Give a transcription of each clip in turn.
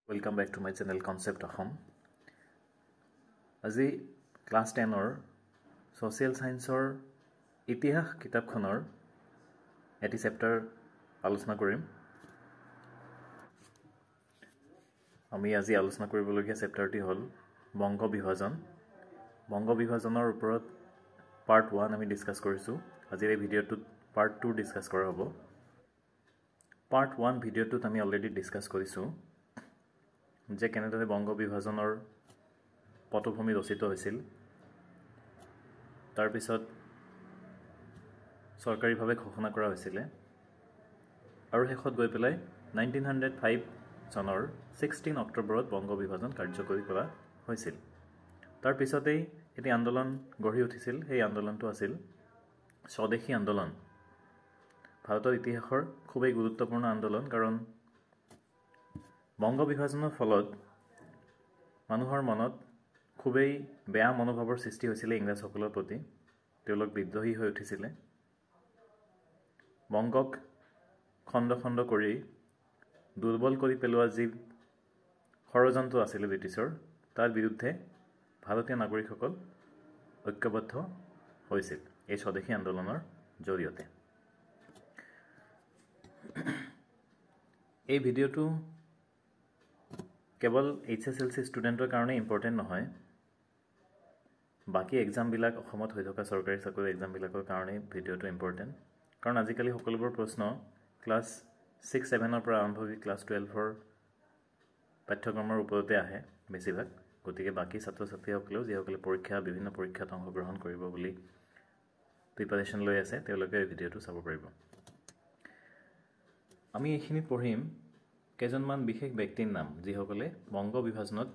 Welcome back to my channel Concept Ahom. আজি class 10 or social science or ইতিহাস কিতাপখনৰ এটি চেপ্টাৰ আলোচনা কৰিম। আমি আজি আলোচনা কৰিবলগীয়া চেপ্টাৰটি হ'ল বংগ বিভাজন। বংগ বিভাজনৰ ওপৰত পাৰ্ট 1 আমি ডিসকাস কৰিছো। আজিৰ এই ভিডিঅ'টোত পাৰ্ট 2 ডিসকাস কৰা হ'ব। পাৰ্ট 1 ভিডিঅ'টোত আমি অলৰেডি ডিসকাস কৰিছো যে কেনেদৰে বংগ বিভাজনৰ পটভূমি ৰচিত হৈছিল, তাৰ পিছত চৰকাৰীভাৱে ঘোষণা কৰা হৈছিল আৰু শেষত গৈ পেলাই 1905 চনৰ 16 অক্টোবৰত বংগ বিভাজন কাৰ্যকৰী কৰা হৈছিল। তাৰ পিছতেই এটি আন্দোলন গঢ়ি উঠিছিল। সেই আন্দোলনটো আছিল স্বদেশী আন্দোলন। ভাৰতৰ ইতিহাসৰ খুবেই গুৰুত্বপূৰ্ণ আন্দোলন, কাৰণ বংগ বিভাজনৰ ফলত মানুহৰ মনত খুবেই বেয়া মনোভাৱৰ সৃষ্টি হৈছিল ইংৰাজসকলৰ প্ৰতি। তেওঁলোক বিদ্ৰোহী হৈ উঠিছিল। বংগক খণ্ড খণ্ড কৰি দুৰ্বল কৰি পেলোৱা যি ষড়যন্ত্ৰ আছিল ব্ৰিটিছৰ, তাৰ বিৰুদ্ধে ভাৰতীয় নাগৰিকসকল ঐক্যবদ্ধ হৈছিল এই স্বদেশী আন্দোলনৰ জৰিয়তে। এই ভিডিঅ'টো কেৱল HSLC ষ্টুডেণ্টৰ কাৰণে ইম্পৰ্টেণ্ট নহয়, বাকী এক্সামবিলাক অসমত হৈ থকা চৰকাৰী চাকৰি এক্সামবিলাকৰ কাৰণে ভিডিঅ'টো ইম্পৰ্টেণ্ট। কাৰণ আজিকালি সকলোবোৰ প্ৰশ্ন ক্লাছ 6-7ৰ পৰা আৰম্ভ কৰি ক্লাছ 12ৰ পাঠ্যক্ৰমৰ ওপৰতে আহে বেছিভাগ। গতিকে বাকী ছাত্ৰ ছাত্ৰীসকলেও যিসকলে বিভিন্ন পৰীক্ষাত অংশগ্ৰহণ কৰিব বুলি প্ৰিপাৰেশ্যন লৈ আছে, তেওঁলোকে এই ভিডিঅ'টো চাব পাৰিব। আমি এইখিনিত পঢ়িম কেইজনমান বিশেষ ব্যক্তিৰ নাম যিসকলে বংগ বিভাজনত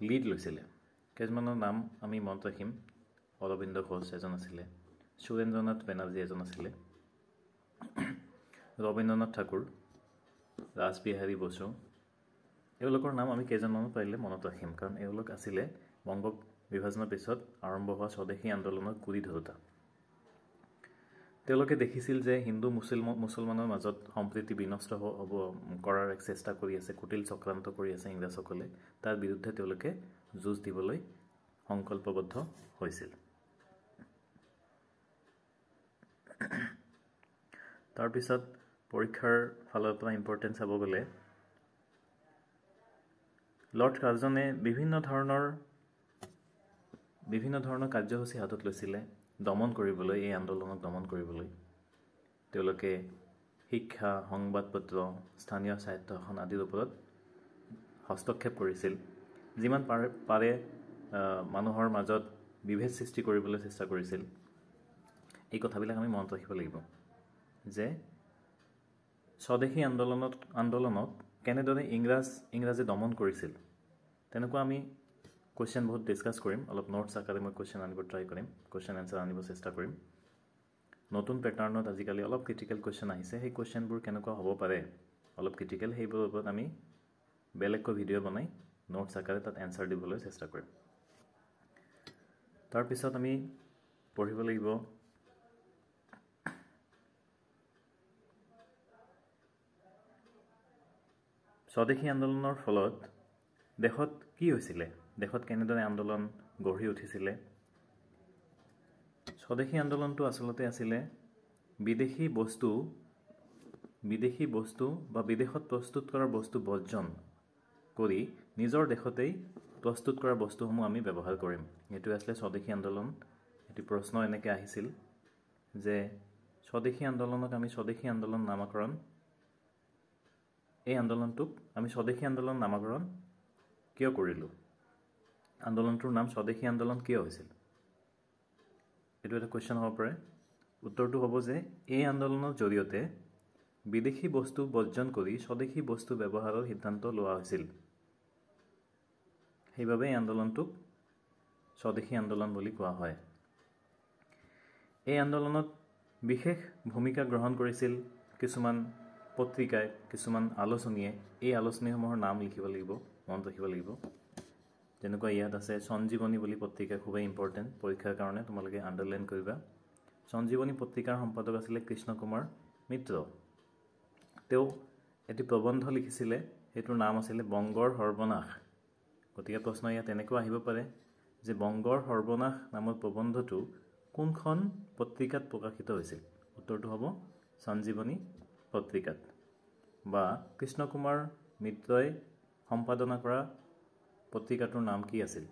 লিড লৈছিলে। কেইজনমানৰ নাম আমি মনত ৰাখিম। অৰবিন্দ ঘোষ এজন আছিলে, সুৰেন্দ্ৰনাথ বেনাৰ্জী এজন আছিলে, ৰবীন্দ্ৰনাথ ঠাকুৰ, ৰাসবিহাৰী বসু। এওঁলোকৰ নাম আমি কেইজনমানত পাৰিলে মনত ৰাখিম, কাৰণ এওঁলোক আছিলে বংগ বিভাজনৰ পিছত আৰম্ভ হোৱা স্বদেশী আন্দোলনৰ গুৰি ধৰোঁতা। তেওঁলোকে দেখিছিল যে হিন্দু মুছলমানৰ মাজত সম্প্ৰীতি বিনষ্ট কৰাৰ এক চেষ্টা কৰি আছে, কুটিল চক্ৰান্ত কৰি আছে ইংৰাজসকলে। তাৰ বিৰুদ্ধে তেওঁলোকে যুঁজ দিবলৈ সংকল্পবদ্ধ হৈছিল। তাৰপিছত পৰীক্ষাৰ ফালৰ পৰা ইম্পৰ্টেণ্ট চাব গ'লে লৰ্ড কাৰ্জনে বিভিন্ন ধৰণৰ কাৰ্যসূচী হাতত লৈছিলে দমন কৰিবলৈ, এই আন্দোলনক দমন কৰিবলৈ। তেওঁলোকে শিক্ষা, সংবাদপত্ৰ, স্থানীয় সাহিত্য শাসন আদিৰ ওপৰত হস্তক্ষেপ কৰিছিল। যিমান পাৰে মানুহৰ মাজত বিভেদ সৃষ্টি কৰিবলৈ চেষ্টা কৰিছিল। এই কথাবিলাক আমি মনত ৰাখিব লাগিব যে স্বদেশী আন্দোলনক কেনেদৰে ইংৰাজে দমন কৰিছিল। তেনেকুৱা আমি কুৱেশ্যন বহুত ডিছকাছ কৰিম। অলপ নোটছ আকাৰে মই কুৱেশ্যন আনিব ট্ৰাই কৰিম, কুৱেশ্যন এনচাৰ আনিব চেষ্টা কৰিম। নতুন পেটাৰ্ণত আজিকালি অলপ ক্ৰিটিকেল কুৱেশ্যন আহিছে। সেই কুৱেশ্যনবোৰ কেনেকুৱা হ'ব পাৰে অলপ ক্ৰিটিকেল, সেইবোৰৰ ওপৰত আমি বেলেগকৈ ভিডিঅ' বনাই নোটছ আকাৰে তাত এনচাৰ দিবলৈ চেষ্টা কৰিম। তাৰপিছত আমি পঢ়িব লাগিব স্বদেশী আন্দোলনৰ ফলত দেশত কি হৈছিলে, দেশত কেনেদৰে আন্দোলন গঢ়ি উঠিছিলে। স্বদেশী আন্দোলনটো আচলতে আছিলে বিদেশী বস্তু বা বিদেশত প্ৰস্তুত কৰা বস্তু বৰ্জন কৰি নিজৰ দেশতেই প্ৰস্তুত কৰা বস্তুসমূহ আমি ব্যৱহাৰ কৰিম। এইটো আছিলে স্বদেশী আন্দোলন। এটি প্ৰশ্ন এনেকৈ আহিছিল যে স্বদেশী আন্দোলনক আমি স্বদেশী আন্দোলন নামকৰণ, এই আন্দোলনটোক আমি স্বদেশী আন্দোলন নামকৰণ কিয় কৰিলোঁ? আন্দোলনটোৰ নাম স্বদেশী আন্দোলন কিয় হৈছিল? এইটো এটা কুৱেশ্যন হ'ব পাৰে। উত্তৰটো হ'ব যে এই আন্দোলনৰ জৰিয়তে বিদেশী বস্তু বৰ্জন কৰি স্বদেশী বস্তু ব্যৱহাৰৰ সিদ্ধান্ত লোৱা হৈছিল। সেইবাবে এই আন্দোলনটোক স্বদেশী আন্দোলন বুলি কোৱা হয়। এই আন্দোলনত বিশেষ ভূমিকা গ্ৰহণ কৰিছিল কিছুমান পত্ৰিকাই, কিছুমান আলোচনীয়ে। এই আলোচনীসমূহৰ নাম লিখিব লাগিব, মনত ৰাখিব লাগিব। যেনেকুৱা ইয়াত আছে সঞ্জীৱনী বুলি পত্ৰিকা, খুবেই ইম্পৰ্টেণ্ট পৰীক্ষাৰ কাৰণে, তোমালোকে আণ্ডাৰলাইন কৰিবা। সঞ্জীৱনী পত্ৰিকাৰ সম্পাদক আছিলে কৃষ্ণ কুমাৰ মিত্ৰ। তেওঁ এটি প্ৰবন্ধ লিখিছিলে সেইটোৰ নাম আছিলে বংগৰ সৰ্বনাশ গতিকে প্ৰশ্ন ইয়াত এনেকুৱা আহিব পাৰে যে বংগৰ সৰ্বনাশ নামৰ প্ৰবন্ধটো কোনখন পত্ৰিকাত প্ৰকাশিত হৈছিল উত্তৰটো হ'ব সঞ্জীৱনী পত্ৰিকাত বা কৃষ্ণ কুমাৰ মিত্ৰই সম্পাদনা কৰা পত্ৰিকাটোৰ নাম কি আছিল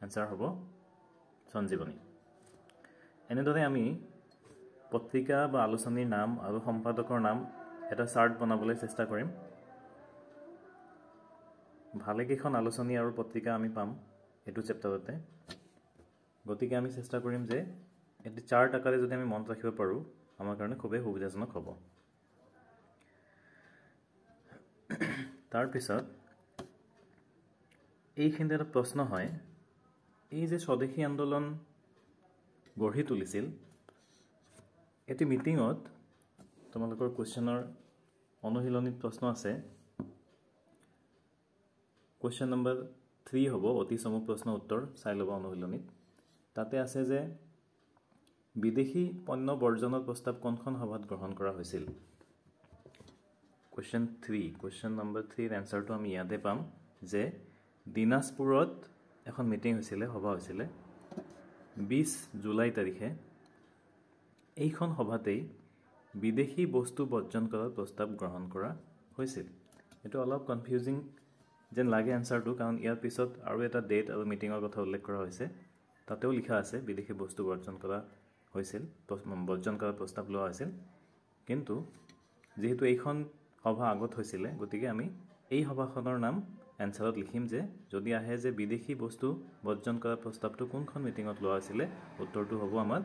এনসাৰ হ'ব সঞ্জীৱনী এনেদৰে আমি পত্ৰিকা বা আলোচনীৰ নাম আৰু সম্পাদকৰ নাম এটা চাৰ্ট বনাবলৈ চেষ্টা কৰিম ভালে কেইখন আলোচনী আৰু পত্ৰিকা আমি পাম এটো চেপ্টাৰতে গতিকে আমি চেষ্টা কৰিম যে এটি চাৰ্ট আকাৰে যদি আমি মনত ৰাখিব পাৰো আমাৰ কাৰণে খুবেই সুবিধাজনক হ'ব তাৰ পিছত এইখিনিতে এটা প্ৰশ্ন হয় এই যে স্বদেশী আন্দোলন গঢ়ি তুলিছিল এটি মিটিংত তোমালোকৰ কোৱেশ্চনৰ অনুশীলনীত প্ৰশ্ন আছে কোৱেশ্চন নম্বৰ 3 হ'ব অতি চমু প্ৰশ্ন উত্তৰ চাই ল'বা অনুশীলনীত তাতে আছে যে বিদেশী পণ্য বৰ্জনৰ প্ৰস্তাৱ কোনখন সভাত গ্ৰহণ কৰা হৈছিল কোৱেশ্চন নম্বৰ 3 ৰ এনসাৰটো আমি ইয়াতে পাম যে দিনাজপুৰত এখন মিটিং হৈছিল সভা হৈছিল 20 জুলাই তাৰিখে এইখন সভাতেই বিদেশী বস্তু বৰ্জন কৰাৰ প্ৰস্তাৱ গ্ৰহণ কৰা হৈছিল এটো অলপ কনফিউজিং যেন লাগে এনসাৰটো কাৰণ ইয়াৰ পিছত আৰু এটা ডেট আৰু মিটিংৰ কথা উল্লেখ কৰা হৈছে তাতেও লিখা আছে বিদেশী বস্তু বৰ্জন কৰা হৈছিল বৰ্জন কৰাৰ প্ৰস্তাৱ লোৱা হৈছিল কিন্তু যেহেতু এইখন সভা আগত হৈছিল গতিকে আমি এই সভাখনৰ নাম এনসাৰত লিখিম যে যদি আহে যে বিদেশী বস্তু বৰ্জন কৰাৰ প্ৰস্তাৱটো কোনখন মিটিংত লোৱা হৈছিল উত্তৰটো হ'ব আমাৰ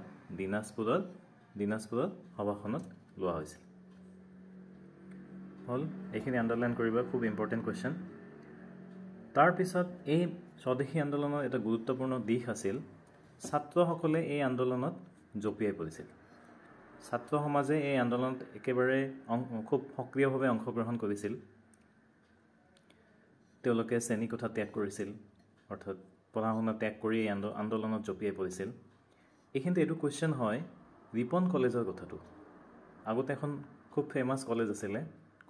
দিনাজপুৰত সভাখনত লোৱা হৈছিল হল এইখিনি আন্ডাৰলাইন কৰিবা খুব ইম্পৰ্টেন্ট কোৱেশ্চন তাৰ পিছত এই স্বদেশী আন্দোলনৰ এটা গুৰুত্বপূৰ্ণ দিশ আছিল ছাত্ৰসকলে এই আন্দোলনত জপিয়াই পৰিছিল ছাত্ৰ সমাজে এই আন্দোলনত একেবাৰে খুব সক্ৰিয়ভাৱে অংশগ্ৰহণ কৰিছিল তেওঁলোকে শ্ৰেণী কোঠা ত্যাগ কৰিছিল অৰ্থাৎ পঢ়া-শুনা ত্যাগ কৰি এই আন্দোলনত জপিয়াই পৰিছিল এইখিনিতে এইটো কোৱেশ্চন হয় ৰিপন কলেজৰ কথাটো আগতে এখন খুব ফেমাস কলেজ আছিল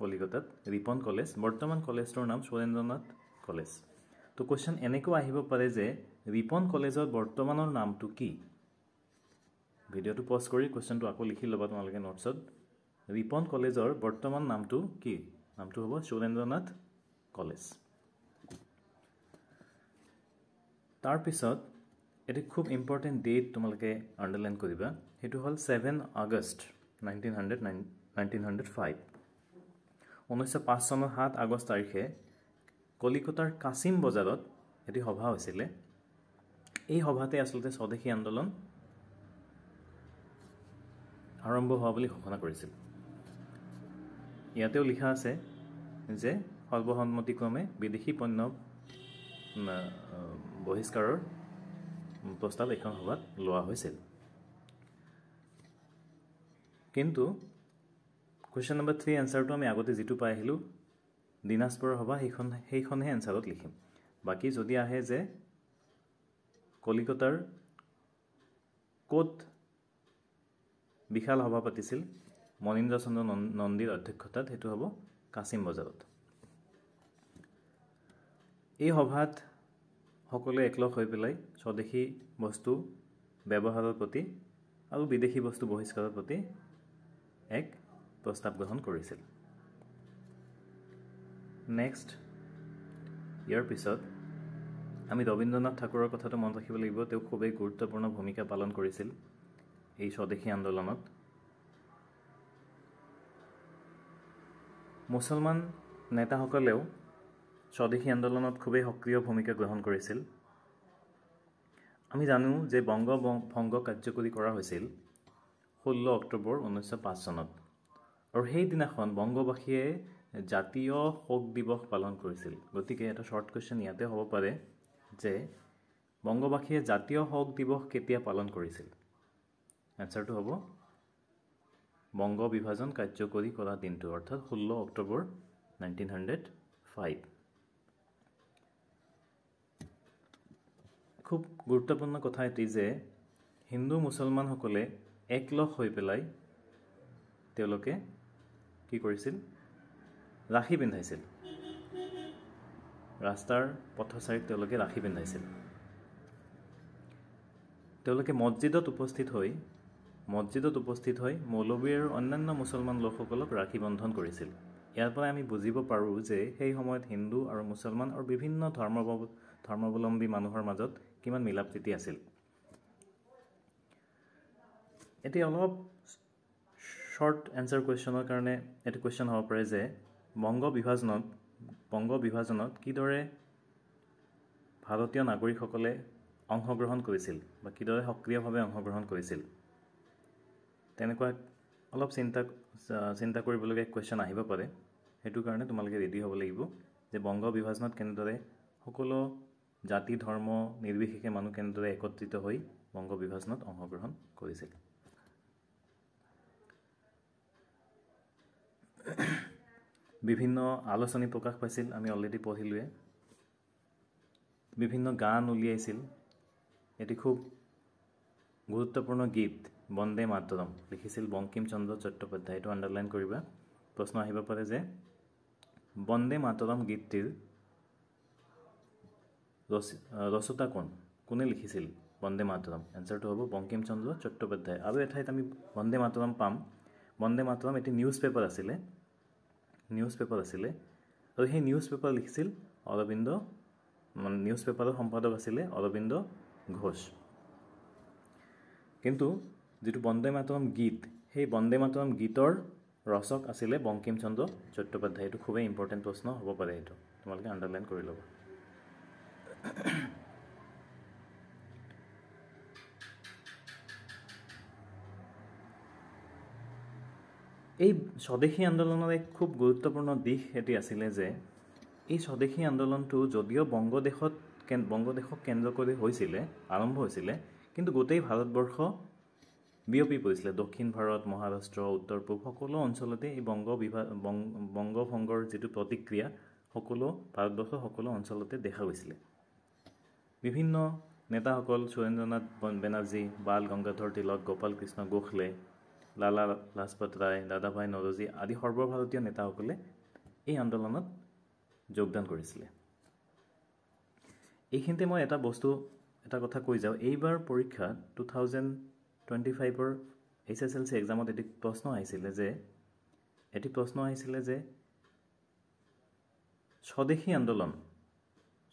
কলিকতাত ৰিপন কলেজ বৰ্তমান কলেজটোৰ নাম সুৰেন্দ্ৰনাথ কলেজ তো কোৱেশ্চন এনেকৈ আহিব পাৰে যে ৰিপন কলেজৰ বৰ্তমানৰ নামটো কি ভিডিওটো পজ কৰি কোৱেশ্চনটো আকৌ লিখি ল'বা তোমালোকে নোটছত ৰিপন কলেজৰ বৰ্তমান নামটো কি নামটো হ'ব সুৰেন্দ্ৰনাথ কলেজ তাৰ পিছত এটি খুব ইম্পৰ্টেন্ট ডেট তোমালোকে আন্ডাৰলাইন কৰিবা হেতু হল 7 আগষ্ট 1905 1905 চনৰ 7 আগষ্ট তাৰিখে কলিকতাৰ কাছিম বজাৰত এটি সভা হৈছিল এই সভাতে আসলতে স্বদেশী আন্দোলন আৰম্ভ হোৱা বুলি ঘোষণা কৰিছিল ইয়াতেও লিখা আছে যে সৰ্বসন্মতিক্ৰমে বিদেশী পণ্য বহিষ্কাৰৰ প্ৰস্তাৱ এখন সভাত লোৱা হৈছিল কিন্তু কোৱেশ্চন নম্বৰ 3 এনসাৰটো আমি আগতে যেটো পাই আহিলো দিনাজপুৰৰ সভা সেইখনহে এনসাৰত লিখিম বাকি যদি আহে যে কলিকতাৰ কোট বিশাল সভা পাতিছিল মনীন্দ্ৰ চন্দ্ৰ নন্দীৰ অধ্যক্ষতাত হেতু হ'ব কাছিম বজাৰত এই সভাত সকলোৱে একলগ হৈ পেলাই স্বদেশী বস্তু ব্যৱহাৰৰ প্ৰতি আৰু বিদেশী বস্তু বহিষ্কাৰৰ প্ৰতি এক প্ৰস্তাৱ গ্ৰহণ কৰিছিল নেক্সট ইয়াৰ পিছত আমি ৰবীন্দ্ৰনাথ ঠাকুৰৰ কথাটো মনত ৰাখিব লাগিব তেওঁ খুবেই গুৰুত্বপূৰ্ণ ভূমিকা পালন কৰিছিল এই স্বদেশী আন্দোলনত মুছলমান নেতাসকলেও স্বদেশী আন্দোলনত খুবেই সক্ৰিয় ভূমিকা গ্ৰহণ কৰিছিল আমি জানো যে বংগ ভংগ কাৰ্যকৰী কৰা হৈছিল 16 অক্টোবৰ 1905 চনত আৰু সেই দিনাখন বংগবাসীয়ে জাতীয় শোক দিৱস পালন কৰিছিল গতিকে এটা শৰ্ট কোৱেশ্চন ইয়াতে হ'ব পাৰে যে বংগবাসীয়ে জাতীয় শোক দিৱস কেতিয়া পালন কৰিছিল আনসাৰটো হ'ব বংগ বিভাজন কাৰ্যকৰী কৰা দিনটো অৰ্থাৎ 16 অক্টোবৰ 1905 খুব গুৰুত্বপূৰ্ণ কথা এটি যে হিন্দু মুছলমান সকলে একলগ হৈ পেলাই তেওঁলোকে কি কৰিছিল ৰাখি পিন্ধাইছিল ৰাস্তাৰ পথচাৰীক তেওঁলোকে ৰাখি পিন্ধাইছিল তেওঁলোকে মছজিদত উপস্থিত হৈ মৌলবী আৰু অন্যান্য মুছলমান লোকসকলক ৰাখি বন্ধন কৰিছিল ইয়াৰ পৰা আমি বুজিব পাৰোঁ যে সেই সময়ত হিন্দু আৰু মুছলমান আৰু বিভিন্ন ধৰ্মাৱলম্বী মানুহৰ মাজত কিমান মিলাপ্ৰীতি আছিল এটি অলপ শৰ্ট এনসাৰ কোৱেশ্চনৰ কাৰণে এটি কোৱেশ্চন হ'ব পাৰে যে বংগ বিভাজনত কিদৰে ভাৰতীয় নাগৰিকসকলে অংশগ্ৰহণ কৰিছিল বা কিদৰে সক্ৰিয়ভাৱে অংশগ্ৰহণ কৰিছিল তেনেকুৱা অলপ চিন্তা কৰিবলগীয়া কোৱেশ্চন আহিব পাৰে হেতু কাৰণে তোমালোকে ৰেডি হ'ব লাগিব যে বংগ বিভাজনত কেনেদৰে সকলো জাতি ধৰ্ম নিৰ্বিশেষে মানুহ কেনেদৰে একত্ৰিত হৈ বংগ বিভাজনত অংশগ্ৰহণ কৰিছিল বিভিন্ন আলোচনী প্ৰকাশ পাইছিল আমি অলৰেডি পঢ়িলোৱে বিভিন্ন গান উলিয়াইছিল এটি খুব গুৰুত্বপূৰ্ণ গীত বন্দে মাতৰম লিখিছিল বঙ্কিম চন্দ্ৰ চট্টোপাধ্যায় এটো আন্ডাৰলাইন কৰিবা প্ৰশ্ন আহিব পাৰে যে বন্দে মাতৰম গীতটিৰ ৰচয়িতা কোনে লিখিছিল বন্দে মাতৰম এনসাৰটো হ'ব বঙ্কিম চন্দ্ৰ চট্টোপাধ্যায় আৰু এঠাইত আমি বন্দে মাতৰম পাম বন্দে মাতৰম এটি নিউজ পেপাৰ আছিলে আৰু সেই নিউজ পেপাৰ লিখিছিল অৰবিন্দ নিউজ পেপাৰৰ সম্পাদক আছিলে অৰবিন্দ ঘোষ কিন্তু যেটো বন্দে মাতৰম গীত সেই বন্দে মাতৰম গীতৰ ৰচক আছিলে বঙ্কিম চন্দ্ৰ চট্টোপাধ্যায় এটো খুবই ইম্পৰ্টেন্ট প্ৰশ্ন হ'ব পাৰে এটো তোমালোকে আন্ডাৰলাইন কৰি ল'বা এই স্বদেশী আন্দোলনৰ এক খুব গুৰুত্বপূৰ্ণ দিশ এটি আছিলে যে এই স্বদেশী আন্দোলনটো যদিও বংগদেশক কেন্দ্ৰ কৰি আৰম্ভ হৈছিলে কিন্তু গোটেই ভাৰতবৰ্ষ বিয়পি পৰিছিলে দক্ষিণ ভাৰত মহাৰাষ্ট্ৰ উত্তৰ পূব সকলো অঞ্চলতে এই বংগভংগৰ যেটো প্ৰতিক্ৰিয়া সকলো ভাৰতবৰ্ষৰ সকলো অঞ্চলতে দেখা গৈছিলে বিভিন্ন নেতাসকল সুৰেন্দ্ৰনাথ বেনাৰ্জী বাল গংগাধৰ তিলক গোপাল কৃষ্ণ গোখলে লালা লাজপত ৰায় দাদাভাই নৰজী আদি সৰ্বভাৰতীয় নেতাসকলে এই আন্দোলনত যোগদান কৰিছিলে এইখিনিতে মই এটা কথা কৈ যাওঁ এইবাৰ পৰীক্ষা 2025 ৰ HSLC এক্সামত এটি প্ৰশ্ন আহিছিলে যে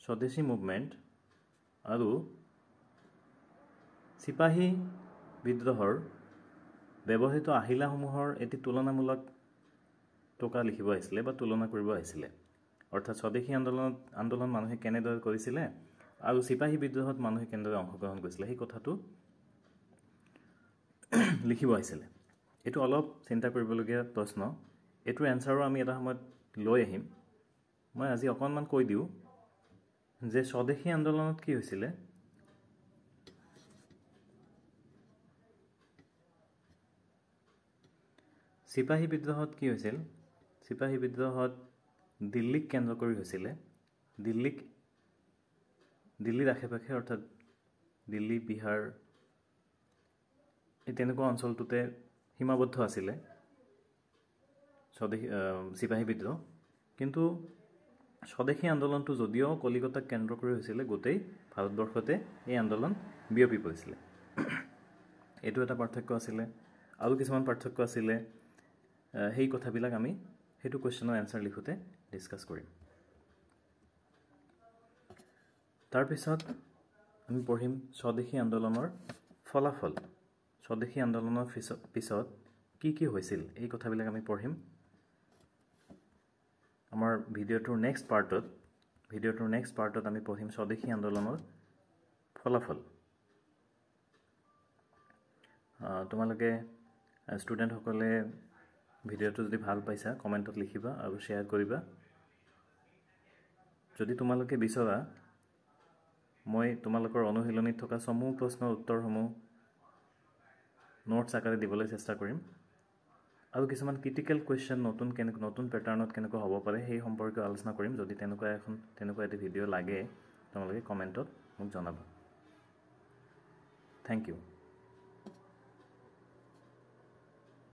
স্বদেশী মুভমেন্ট আৰু সিপাহী বিদ্ৰোহৰ ব্যৱহৃত আহিলাসমূহৰ এটি তুলনামূলক টকা লিখিব আহিছিলে বা তুলনা কৰিব আহিছিলে অৰ্থাৎ স্বদেশী আন্দোলন মানুহে কেনেদৰে কৰিছিলে আৰু সিপাহী বিদ্ৰোহত মানুহে কেনেদৰে অংশগ্ৰহণ কৰিছিলে সেই কথাটো লিখিব আহিছিলে এটো অলপ চিন্তা কৰিবলগীয়া প্ৰশ্ন এটোৰ এনসাৰো আমি এটা সময়ত লৈ আহিম মই আজি অকনমান কৈ দিও যে স্বদেশী আন্দোলনত কি হৈছিলে সিপাহী বিদ্ৰোহত কি হৈছিল সিপাহী বিদ্ৰোহত দিল্লীক কেন্দ্ৰ কৰি হৈছিলে দিল্লীৰ আশেপাশে অৰ্থাৎ দিল্লী বিহাৰ এই তেনেকুৱা অঞ্চলটোতে সীমাবদ্ধ আছিলে সিপাহী বিদ্ৰোহ কিন্তু স্বদেশী আন্দোলনটো যদিও কলিকতাক কেন্দ্ৰ কৰি হৈছিলে গোটেই ভাৰতবৰ্ষতে এই আন্দোলন বিয়পি পৰিছিলে এটো এটা পাৰ্থক্য আছিলে আৰু কিছুমান পাৰ্থক্য আছিলে সেই কথাবিলাক আমি হেতু কোৱেশ্চনৰ এনসাৰ লিখোতে ডিসকাস কৰিম তাৰ পিছত আমি পঢ়িম স্বদেশী আন্দোলনৰ ফলাফল স্বদেশী আন্দোলনৰ পিছত কি হৈছিল এই কথাবিলাক আমি পঢ়িম আমাৰ ভিডিওটোৰ নেক্সট পাৰ্টত আমি পঢ়িম স্বদেশী আন্দোলনৰ ফলাফল তোমালোকে ষ্টুডেন্ট সকলে ভিডিওটো যদি ভাল পাইছা কমেন্টত লিখিবা আৰু শেয়াৰ কৰিবা যদি তোমালোকে বিচৰা মই তোমালোকৰ অনুশীলনীত থকা সমূহ প্ৰশ্নৰ উত্তৰসমূহ নোটছ আকাৰে দিবলৈ চেষ্টা কৰিম আৰু কিছুমান ক্ৰিটিক্যাল কোৱেশ্চন নতুন প্যাটাৰ্নত কেনেকৈ হ'ব পাৰে সেই সম্পৰ্কে আলোচনা কৰিম যদি তেনেকুৱা এটা ভিডিও লাগে তোমালোকে কমেন্টত মোক জনাবা থ্যাংক ইউ